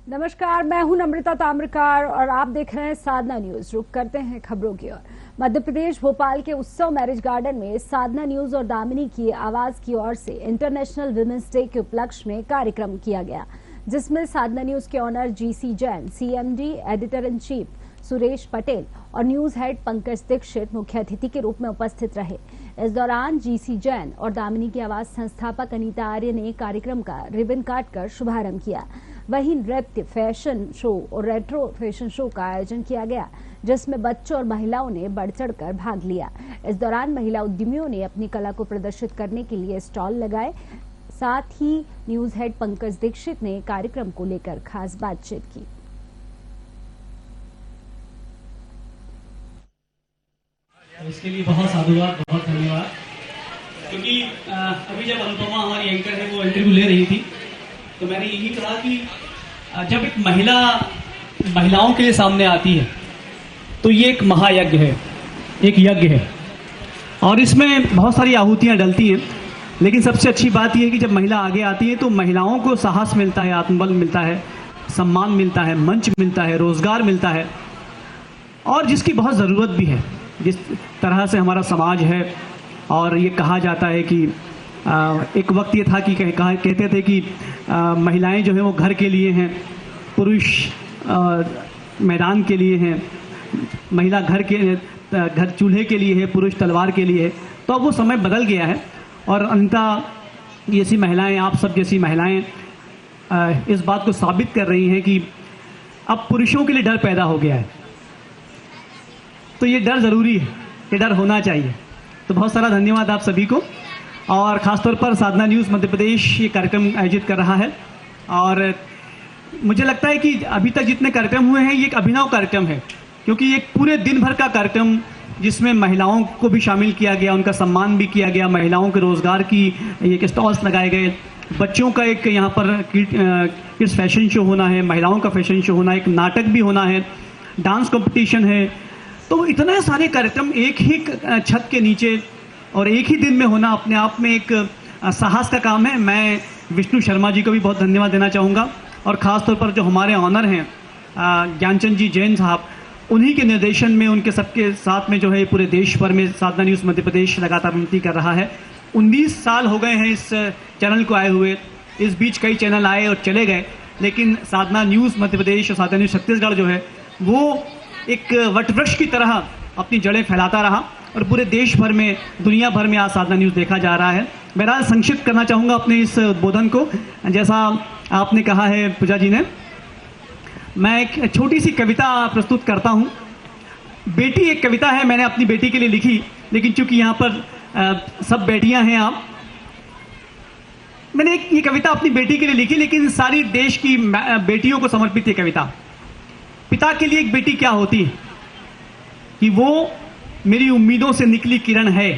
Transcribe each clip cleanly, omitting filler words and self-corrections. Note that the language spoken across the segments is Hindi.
नमस्कार, मैं हूं नम्रता ताम्रकार और आप देख रहे हैं साधना न्यूज। रुक करते हैं खबरों की ओर। मध्य प्रदेश भोपाल के उत्सव मैरिज गार्डन में साधना न्यूज और दामिनी की आवाज की ओर से इंटरनेशनल विमेंस डे के उपलक्ष्य में कार्यक्रम किया गया, जिसमें साधना न्यूज के owner GC Jain, CMD editor in chief Suresh Patel और न्यूज हेड पंकज दीक्षित मुख्य अतिथि के रूप में उपस्थित रहे। इस दौरान जीसी जैन और दामिनी की आवाज संस्थापक अनीता आर्य ने कार्यक्रम का रिबन काटकर शुभारंभ किया। वहीं नृत्य, फैशन शो और रेट्रो फैशन शो का आयोजन किया गया, जिसमें बच्चों और महिलाओं ने बढ़ चढ़कर भाग लिया। इस दौरान महिला उद्यमियों ने अपनी कला को प्रदर्शित करने के लिए स्टॉल लगाए। साथ ही न्यूज हेड पंकज दीक्षित ने कार्यक्रम को लेकर खास बातचीत की। इसके लिए बहुत साधुवाद, बहुत धन्यवाद। क्योंकि अभी जब अनुपमा हमारी एंकर है वो इंटरव्यू ले रही थी, तो मैंने यही कहा कि जब एक महिलाओं के लिए सामने आती है तो ये एक महायज्ञ है, एक यज्ञ है और इसमें बहुत सारी आहुतियां डलती हैं। लेकिन सबसे अच्छी बात यह है कि जब महिला आगे आती है तो महिलाओं को साहस मिलता है, आत्मबल मिलता है, सम्मान मिलता है, मंच मिलता है, रोजगार मिलता है और जिसकी बहुत ज़रूरत भी है। जिस तरह से हमारा समाज है और ये कहा जाता है कि एक वक्त ये था कि कहते थे कि महिलाएं जो हैं वो घर के लिए हैं, पुरुष मैदान के लिए हैं, महिला घर चूल्हे के लिए है, पुरुष तलवार के लिए है। तो अब वो समय बदल गया है और अंततः जैसी महिलाएं, आप सब जैसी महिलाएं इस बात को साबित कर रही हैं कि अब पुरुषों के लिए डर पैदा हो गया है। तो ये डर ज़रूरी है, ये डर होना चाहिए। तो बहुत सारा धन्यवाद आप सभी को और ख़ासतौर पर साधना न्यूज़ मध्य प्रदेश ये कार्यक्रम आयोजित कर रहा है। और मुझे लगता है कि अभी तक जितने कार्यक्रम हुए हैं ये एक अभिनव कार्यक्रम है, क्योंकि ये पूरे दिन भर का कार्यक्रम जिसमें महिलाओं को भी शामिल किया गया, उनका सम्मान भी किया गया, महिलाओं के रोज़गार की एक स्टॉल्स लगाए गए, बच्चों का एक यहाँ पर किड्स फैशन शो होना है, महिलाओं का फैशन शो होना है, एक नाटक भी होना है, डांस कॉम्पिटिशन है। तो इतने सारे कार्यक्रम एक ही छत के नीचे और एक ही दिन में होना अपने आप में एक साहस का काम है। मैं विष्णु शर्मा जी को भी बहुत धन्यवाद देना चाहूँगा और ख़ास तौर पर जो हमारे ऑनर हैं ज्ञानचंद जी जैन साहब, उन्हीं के निर्देशन में, उनके सबके साथ में जो है पूरे देश भर में साधना न्यूज़ मध्य प्रदेश लगातार उन्नति कर रहा है। 19 साल हो गए हैं इस चैनल को आए हुए। इस बीच कई चैनल आए और चले गए, लेकिन साधना न्यूज़ मध्य प्रदेश और साधना न्यूज़ छत्तीसगढ़ जो है वो एक वटवृक्ष की तरह अपनी जड़ें फैलाता रहा और पूरे देश भर में, दुनिया भर में आज साधना न्यूज़ देखा जा रहा है। बहरहाल संक्षिप्त करना चाहूँगा अपने इस उद्बोधन को। जैसा आपने कहा है पूजा जी ने, मैं एक छोटी सी कविता प्रस्तुत करता हूँ। बेटी एक कविता है, मैंने अपनी बेटी के लिए लिखी, लेकिन चूंकि यहाँ पर सब बेटियाँ हैं आप, मैंने ये कविता अपनी बेटी के लिए लिखी, लेकिन सारी देश की बेटियों को समर्पित ये कविता। पिता के लिए एक बेटी क्या होती है कि वो मेरी उम्मीदों से निकली किरण है।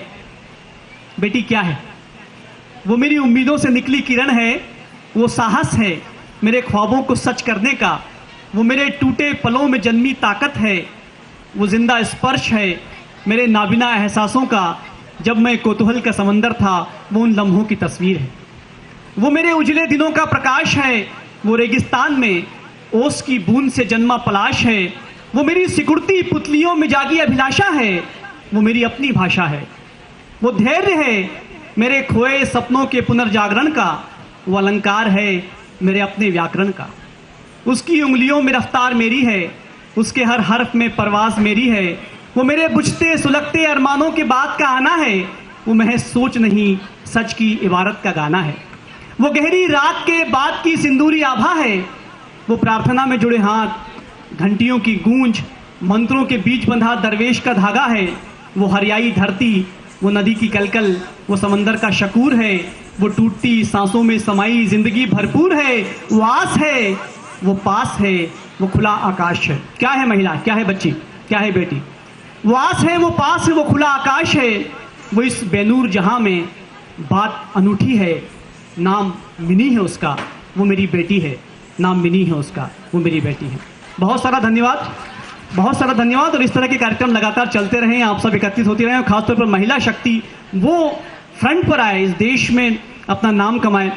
बेटी क्या है? वो मेरी उम्मीदों से निकली किरण है, वो साहस है मेरे ख्वाबों को सच करने का, वो मेरे टूटे पलों में जन्मी ताकत है, वो जिंदा स्पर्श है मेरे नाबिना एहसासों का, जब मैं कौतूहल का समंदर था वो उन लम्हों की तस्वीर है, वो मेरे उजले दिनों का प्रकाश है, वो रेगिस्तान में ओस की बूंद से जन्मा पलाश है, वो मेरी सिकुड़ती पुतलियों में जागी अभिलाषा है, वो मेरी अपनी भाषा है, वो धैर्य है मेरे खोए सपनों के पुनर्जागरण का, वो अलंकार है मेरे अपने व्याकरण का, उसकी उंगलियों में रफ्तार मेरी है, उसके हर हर्फ में परवाज मेरी है, वो मेरे बुझते सुलगते अरमानों के बाद का आना है, वो महज सोच नहीं सच की इबारत का गाना है, वो गहरी रात के बाद की सिंदूरी आभा है, वो प्रार्थना में जुड़े हाथ, घंटियों की गूंज, मंत्रों के बीच बंधा दरवेश का धागा है, वो हरियाई धरती, वो नदी की कलकल, वो समंदर का शकूर है, वो टूटती सांसों में समाई जिंदगी भरपूर है, वो आस है, वो पास है, वो खुला आकाश है। क्या है महिला, क्या है बच्ची, क्या है बेटी? वो आस है, वो पास है, वो खुला आकाश है, वो इस बेनूर जहां में बात अनूठी है, नाम मिनी है उसका, वो मेरी बेटी है, नाम मिनी है उसका, वो मेरी बेटी है। बहुत सारा धन्यवाद, बहुत सारा धन्यवाद। और इस तरह के कार्यक्रम लगातार चलते रहें, आप सब एकत्रित होते रहें और खासतौर पर महिला शक्ति वो फ्रंट पर आए, इस देश में अपना नाम कमाए।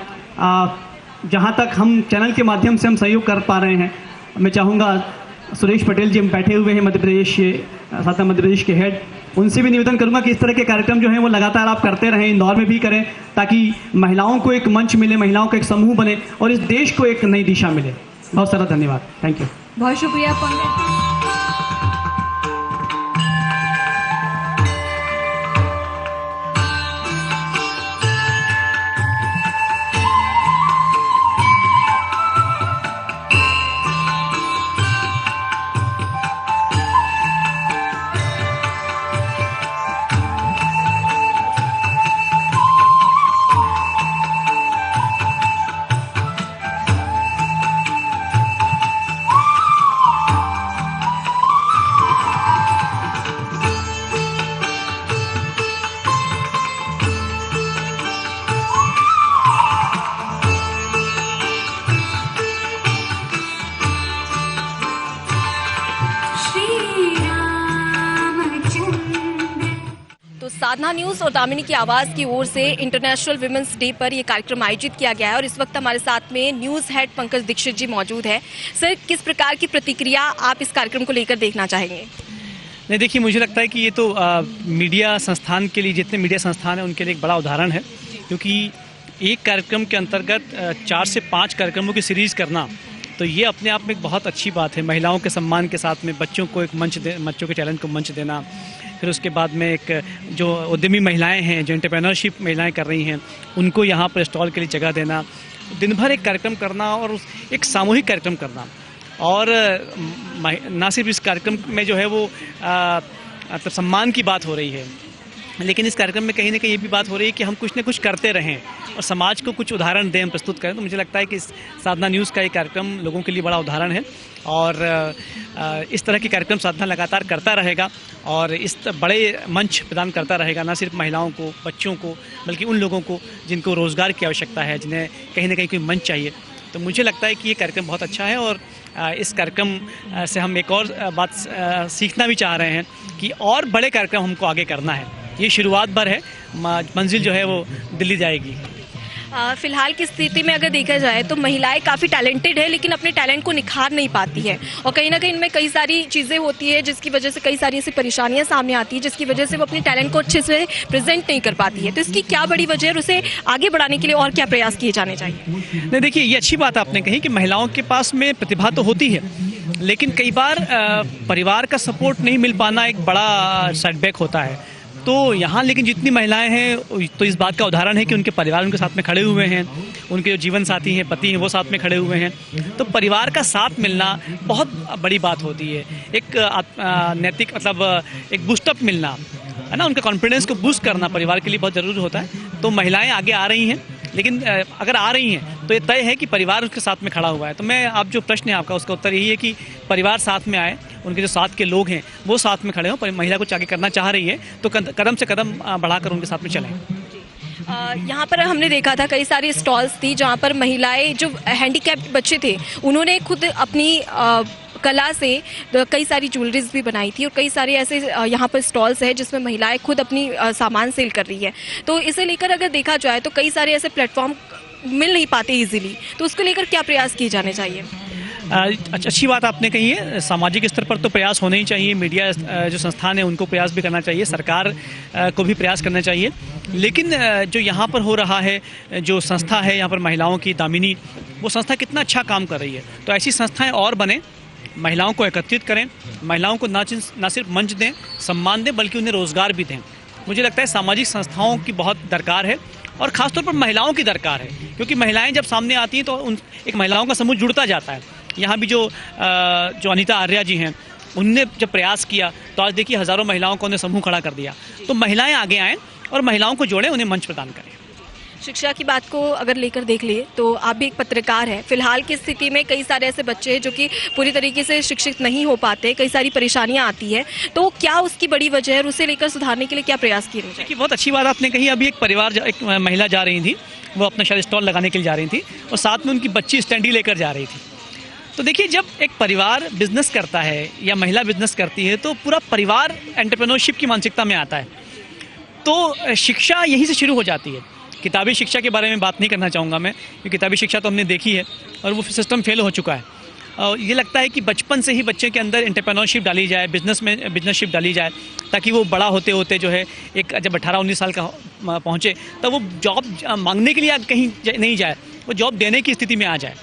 जहाँ तक हम चैनल के माध्यम से हम सहयोग कर पा रहे हैं, मैं चाहूँगा सुरेश पटेल जी हम बैठे हुए हैं मध्य प्रदेश साथ मध्य प्रदेश के हेड, उनसे भी निवेदन करूंगा कि इस तरह के कार्यक्रम जो हैं वो लगातार आप करते रहें, इंदौर में भी करें, ताकि महिलाओं को एक मंच मिले, महिलाओं का एक समूह बने और इस देश को एक नई दिशा मिले। बहुत सारा धन्यवाद, थैंक यू। बहुत शुक्रिया पंकज। साधना न्यूज़ और दामिनी की आवाज़ की ओर से इंटरनेशनल विमेंस डे पर यह कार्यक्रम आयोजित किया गया है और इस वक्त हमारे साथ में न्यूज़ हेड पंकज दीक्षित जी मौजूद है। सर, किस प्रकार की प्रतिक्रिया आप इस कार्यक्रम को लेकर देखना चाहेंगे? नहीं, देखिए, मुझे लगता है कि ये तो मीडिया संस्थान के लिए, जितने मीडिया संस्थान हैं उनके लिए एक बड़ा उदाहरण है, क्योंकि एक कार्यक्रम के अंतर्गत 4 से 5 कार्यक्रमों की सीरीज़ करना, तो ये अपने आप में एक बहुत अच्छी बात है। महिलाओं के सम्मान के साथ में बच्चों को एक मंच बच्चों के टैलेंट को मंच देना, फिर उसके बाद में एक जो उद्यमी महिलाएं हैं, जो एंटरप्रेन्योरशिप महिलाएं कर रही हैं, उनको यहाँ पर स्टॉल के लिए जगह देना, दिन भर एक कार्यक्रम करना और एक सामूहिक कार्यक्रम करना। और ना सिर्फ इस कार्यक्रम में जो है वो सम्मान की बात हो रही है, लेकिन इस कार्यक्रम में कहीं ना कहीं ये भी बात हो रही है कि हम कुछ ना कुछ करते रहें और समाज को कुछ उदाहरण दें, हम प्रस्तुत करें। तो मुझे लगता है कि इस साधना न्यूज़ का ये कार्यक्रम लोगों के लिए बड़ा उदाहरण है और इस तरह के कार्यक्रम साधना लगातार करता रहेगा और इस बड़े मंच प्रदान करता रहेगा, ना सिर्फ महिलाओं को, बच्चों को, बल्कि उन लोगों को जिनको रोज़गार की आवश्यकता है, जिन्हें कहीं ना कहीं कोई मंच चाहिए। तो मुझे लगता है कि ये कार्यक्रम बहुत अच्छा है और इस कार्यक्रम से हम एक और बात सीखना भी चाह रहे हैं कि और बड़े कार्यक्रम हमको आगे करना है। ये शुरुआत भर है, मंजिल जो है वो दिल्ली जाएगी। फिलहाल की स्थिति में अगर देखा जाए तो महिलाएं काफ़ी टैलेंटेड है, लेकिन अपने टैलेंट को निखार नहीं पाती है और कहीं ना कहीं इनमें कई सारी चीज़ें होती है जिसकी वजह से कई सारी ऐसी परेशानियां सामने आती है, जिसकी वजह से वो अपने टैलेंट को अच्छे से प्रेजेंट नहीं कर पाती है। तो इसकी क्या बड़ी वजह है और उसे आगे बढ़ाने के लिए और क्या प्रयास किए जाने चाहिए? नहीं, देखिए, ये अच्छी बात आपने कही कि महिलाओं के पास में प्रतिभा तो होती है, लेकिन कई बार परिवार का सपोर्ट नहीं मिल पाना एक बड़ा सेटबैक होता है। तो यहाँ लेकिन जितनी महिलाएं हैं तो इस बात का उदाहरण है कि उनके परिवार उनके साथ में खड़े हुए हैं, उनके जो जीवन साथी हैं, पति हैं, वो साथ में खड़े हुए हैं। तो परिवार का साथ मिलना बहुत बड़ी बात होती है, एक नैतिक मतलब एक बूस्टअप मिलना है ना, उनका कॉन्फिडेंस को बूस्ट करना परिवार के लिए बहुत ज़रूरी होता है। तो महिलाएं आगे आ रही हैं, लेकिन अगर आ रही हैं तो ये तय है कि परिवार उसके साथ में खड़ा हुआ है। तो मैं आप जो प्रश्न है आपका, उसका उत्तर यही है कि परिवार साथ में आए, उनके जो साथ के लोग हैं वो साथ में खड़े हों। महिला कुछ आगे करना चाह रही है तो कदम से कदम बढ़ाकर उनके साथ में चलें। यहाँ पर हमने देखा था कई सारी स्टॉल्स थी जहाँ पर महिलाएं, जो हैंडीकैप्ड बच्चे थे, उन्होंने खुद अपनी कला से कई सारी ज्वेलरीज भी बनाई थी और कई सारे ऐसे यहाँ पर स्टॉल्स हैं जिसमें महिलाएं खुद अपनी सामान सेल कर रही है। तो इसे लेकर अगर देखा जाए तो कई सारे ऐसे प्लेटफॉर्म मिल नहीं पाते इजीली, तो उसको लेकर क्या प्रयास किए जाने चाहिए? अच्छी बात आपने कही है। सामाजिक स्तर पर तो प्रयास होने ही चाहिए, मीडिया जो संस्थान है उनको प्रयास भी करना चाहिए, सरकार को भी प्रयास करना चाहिए। लेकिन जो यहाँ पर हो रहा है, जो संस्था है यहाँ पर महिलाओं की, दामिनी, वो संस्था कितना अच्छा काम कर रही है। तो ऐसी संस्थाएं और बने, महिलाओं को एकत्रित करें, महिलाओं को ना सिर्फ मंच दें, सम्मान दें, बल्कि उन्हें रोज़गार भी दें। मुझे लगता है सामाजिक संस्थाओं की बहुत दरकार है और ख़ासतौर पर महिलाओं की दरकार है, क्योंकि महिलाएं जब सामने आती हैं तो एक महिलाओं का समूह जुड़ता जाता है। यहाँ भी जो अनीता आर्या जी हैं, उनने जब प्रयास किया तो आज देखिए हज़ारों महिलाओं को उन्हें समूह खड़ा कर दिया। तो महिलाएं आगे आएँ और महिलाओं को जोड़ें, उन्हें मंच प्रदान करें। शिक्षा की बात को अगर लेकर देख लिए तो आप भी एक पत्रकार हैं। फिलहाल की स्थिति में कई सारे ऐसे बच्चे हैं जो कि पूरी तरीके से शिक्षित नहीं हो पाते, कई सारी परेशानियां आती है, तो क्या उसकी बड़ी वजह है और उसे लेकर सुधारने के लिए क्या प्रयास किए जाए? देखिए, बहुत अच्छी बात आपने कही। अभी एक महिला जा रही थी, वो अपना शायद स्टॉल लगाने के लिए जा रही थी और साथ में उनकी बच्ची स्टैंडी लेकर जा रही थी। तो देखिए, जब एक परिवार बिजनेस करता है या महिला बिजनेस करती है तो पूरा परिवार एंटरप्रेन्योरशिप की मानसिकता में आता है। तो शिक्षा यहीं से शुरू हो जाती है। किताबी शिक्षा के बारे में बात नहीं करना चाहूँगा मैं, क्योंकि किताबी शिक्षा तो हमने देखी है और वो सिस्टम फेल हो चुका है। ये लगता है कि बचपन से ही बच्चे के अंदर एंटरप्रेन्योरशिप डाली जाए, बिजनेसशिप डाली जाए, ताकि वो बड़ा होते होते जो है एक जब 18-19 साल का पहुँचे तब वो जॉब मांगने के लिए कहीं नहीं जाए, वो जॉब देने की स्थिति में आ जाए।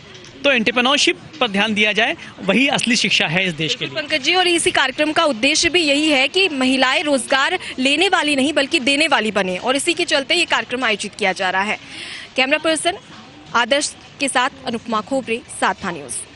तो एंटरप्रेन्योरशिप पर ध्यान दिया जाए, वही असली शिक्षा है इस देश के लिए। पंकज जी, और इसी कार्यक्रम का उद्देश्य भी यही है कि महिलाएं रोजगार लेने वाली नहीं बल्कि देने वाली बने, और इसी के चलते ये कार्यक्रम आयोजित किया जा रहा है। कैमरा पर्सन आदर्श के साथ अनुपमा खोबरे, साधना न्यूज।